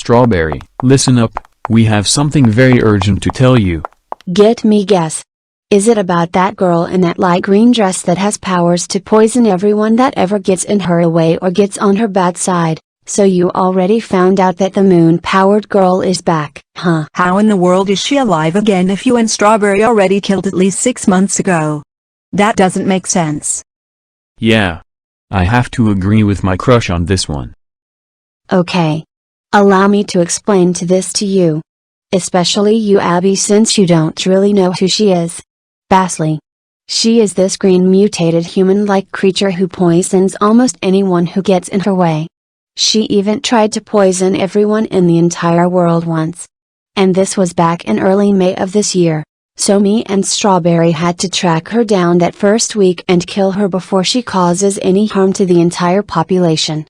Strawberry, listen up, we have something very urgent to tell you. Get me guess. Is it about that girl in that light green dress that has powers to poison everyone that ever gets in her way or gets on her bad side? So you already found out that the moon-powered girl is back, huh? How in the world is she alive again if you and Strawberry already killed at least 6 months ago? That doesn't make sense. Yeah. I have to agree with my crush on this one. Okay. Allow me to explain this to you. Especially you Abby, since you don't really know who she is. Basically, she is this green mutated human-like creature who poisons almost anyone who gets in her way. She even tried to poison everyone in the entire world once. And this was back in early May of this year, so me and Strawberry had to track her down that first week and kill her before she causes any harm to the entire population.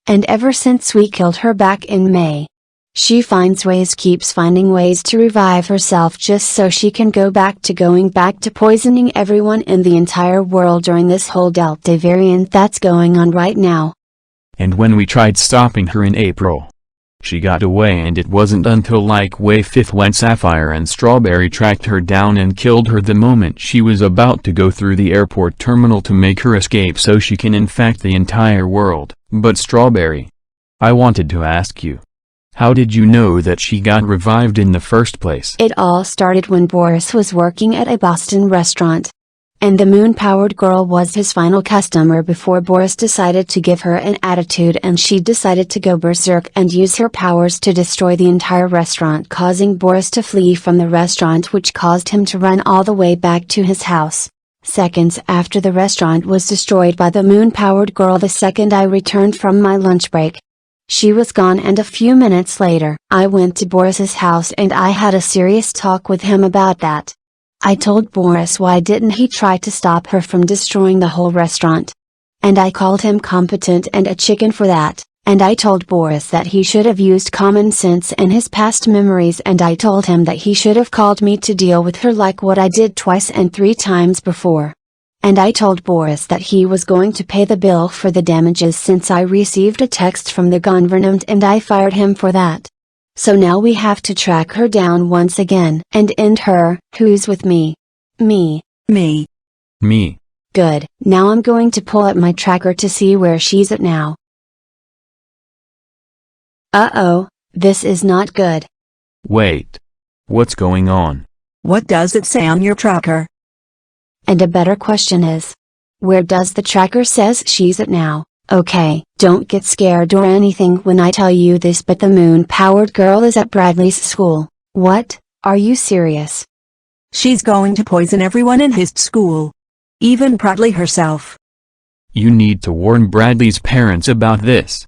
And ever since we killed her back in May, she keeps finding ways to revive herself just so she can go back to poisoning everyone in the entire world during this whole Delta variant that's going on right now. And when we tried stopping her in April, she got away, and it wasn't until like May 5th when Sapphire and Strawberry tracked her down and killed her the moment she was about to go through the airport terminal to make her escape so she can infect the entire world. But Strawberry, I wanted to ask you, how did you know that she got revived in the first place? It all started when Boris was working at a Boston restaurant. And the moon-powered girl was his final customer before Boris decided to give her an attitude, and she decided to go berserk and use her powers to destroy the entire restaurant, causing Boris to flee from the restaurant, which caused him to run all the way back to his house. Seconds after the restaurant was destroyed by the moon-powered girl, the second I returned from my lunch break, she was gone, and a few minutes later, I went to Boris's house and I had a serious talk with him about that. I told Boris why didn't he try to stop her from destroying the whole restaurant. And I called him competent and a chicken for that, and I told Boris that he should have used common sense and his past memories, and I told him that he should have called me to deal with her like what I did twice and 3 times before. And I told Boris that he was going to pay the bill for the damages since I received a text from the government and I fired him for that. So now we have to track her down once again and end her. Who's with me? Me. Me. Me. Good. Now I'm going to pull up my tracker to see where she's at now. Uh-oh, this is not good. Wait. What's going on? What does it say on your tracker? And a better question is, where does the tracker says she's at now? Okay, don't get scared or anything when I tell you this, but the moon-powered girl is at Bradley's school. What? Are you serious? She's going to poison everyone in his school. Even Bradley herself. You need to warn Bradley's parents about this.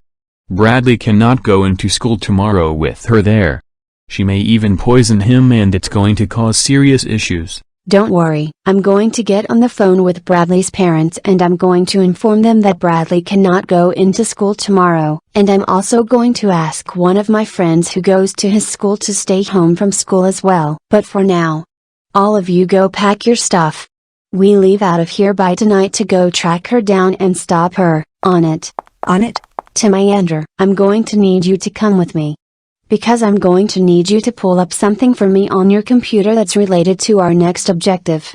Bradley cannot go into school tomorrow with her there. She may even poison him, and it's going to cause serious issues. Don't worry, I'm going to get on the phone with Bradley's parents and I'm going to inform them that Bradley cannot go into school tomorrow, and I'm also going to ask one of my friends who goes to his school to stay home from school as well. But for now, all of you go pack your stuff. We leave out of here by tonight to go track her down and stop her. On it. On it. Timinator, I'm going to need you to come with me. Because I'm going to need you to pull up something for me on your computer that's related to our next objective.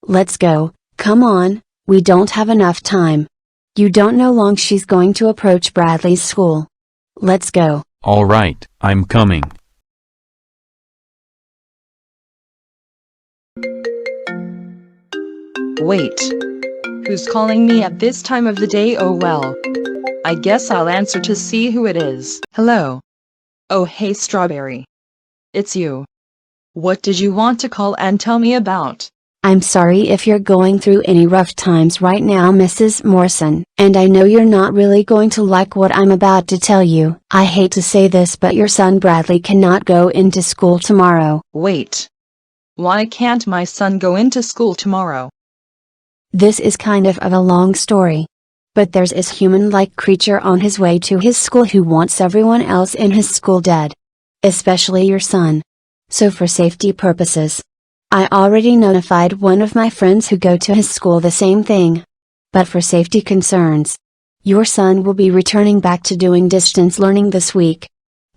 Let's go, come on, we don't have enough time. You don't know long she's going to approach Bradley's school. Let's go. Alright, I'm coming. Wait. Who's calling me at this time of the day? Oh well. I guess I'll answer to see who it is. Hello. Oh hey Strawberry. It's you. What did you want to call and tell me about? I'm sorry if you're going through any rough times right now, Mrs. Morrison, and I know you're not really going to like what I'm about to tell you. I hate to say this, but your son Bradley cannot go into school tomorrow. Wait. Why can't my son go into school tomorrow? This is kind of a long story. But there's this human-like creature on his way to his school who wants everyone else in his school dead. Especially your son. So for safety purposes, I already notified one of my friends who go to his school the same thing. But for safety concerns, your son will be returning back to doing distance learning this week.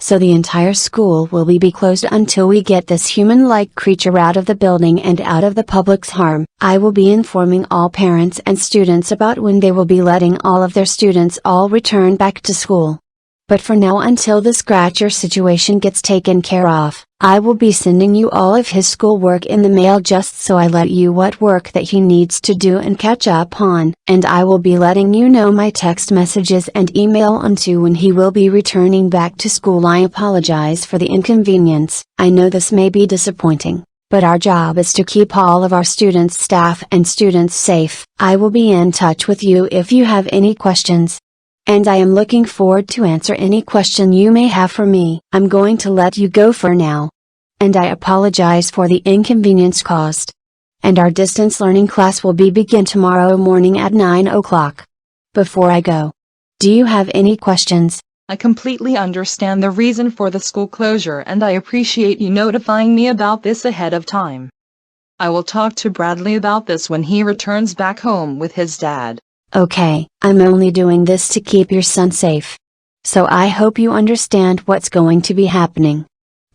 so the entire school will be closed until we get this human-like creature out of the building and out of the public's harm. I will be informing all parents and students about when they will be letting all of their students all return back to school. But for now, until the Scratcher situation gets taken care of, I will be sending you all of his schoolwork in the mail just so I let you what work that he needs to do and catch up on, and I will be letting you know my text messages and email on to when he will be returning back to school. I apologize for the inconvenience. I know this may be disappointing, but our job is to keep all of our students, staff and students safe. I will be in touch with you if you have any questions. And I am looking forward to answer any question you may have for me. I'm going to let you go for now. And I apologize for the inconvenience caused. And our distance learning class will begin tomorrow morning at 9 o'clock. Before I go, do you have any questions? I completely understand the reason for the school closure and I appreciate you notifying me about this ahead of time. I will talk to Bradley about this when he returns back home with his dad. Okay, I'm only doing this to keep your son safe. So I hope you understand what's going to be happening.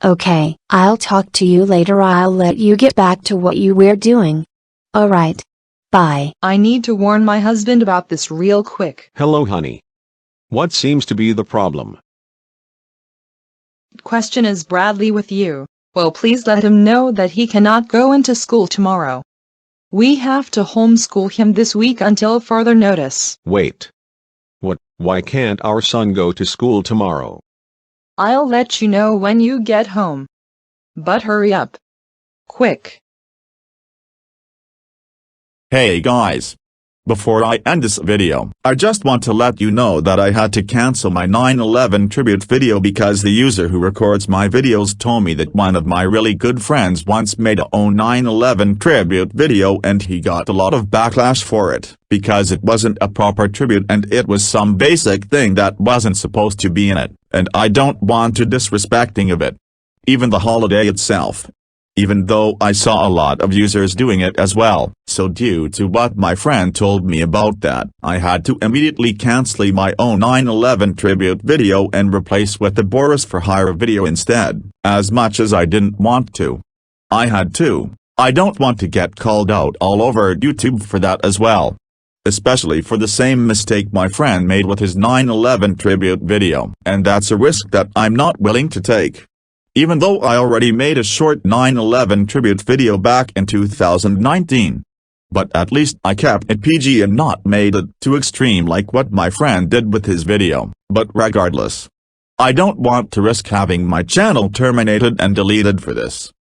Okay, I'll talk to you later. I'll let you get back to what you were doing. Alright. Bye. I need to warn my husband about this real quick. Hello, honey. What seems to be the problem? Question, is Bradley with you? Well, please let him know that he cannot go into school tomorrow. We have to homeschool him this week until further notice. Wait. What? Why can't our son go to school tomorrow? I'll let you know when you get home. But hurry up. Quick. Hey guys. Before I end this video, I just want to let you know that I had to cancel my 9/11 tribute video because the user who records my videos told me that one of my really good friends once made a own 9/11 tribute video and he got a lot of backlash for it, because it wasn't a proper tribute and it was some basic thing that wasn't supposed to be in it, and I don't want to disrespecting of it. Even the holiday itself. Even though I saw a lot of users doing it as well, so due to what my friend told me about that, I had to immediately cancel my own 9/11 tribute video and replace with the Boris for Hire video instead, as much as I didn't want to. I had to. I don't want to get called out all over YouTube for that as well. Especially for the same mistake my friend made with his 9/11 tribute video, and that's a risk that I'm not willing to take. Even though I already made a short 9/11 tribute video back in 2019. But at least I kept it PG and not made it too extreme like what my friend did with his video. But regardless, I don't want to risk having my channel terminated and deleted for this.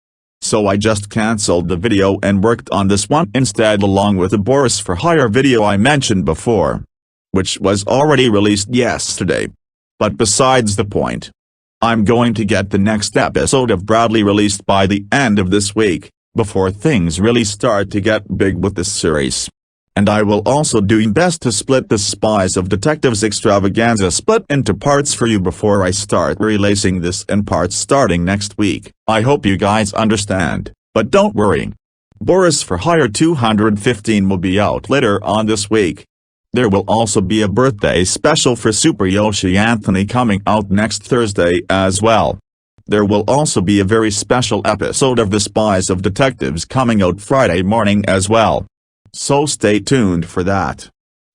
So I just cancelled the video and worked on this one instead, along with the Boris for Hire video I mentioned before, which was already released yesterday. But besides the point, I'm going to get the next episode of Bradley released by the end of this week, before things really start to get big with this series. And I will also do best to split the Spies of Detectives extravaganza split into parts for you before I start releasing this in parts starting next week. I hope you guys understand, but don't worry. Boris for Hire 215 will be out later on this week. There will also be a birthday special for Super Yoshi Anthony coming out next Thursday as well. There will also be a very special episode of The Spies of Detectives coming out Friday morning as well. So stay tuned for that.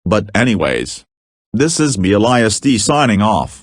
But anyways, this is me, Elias D, signing off.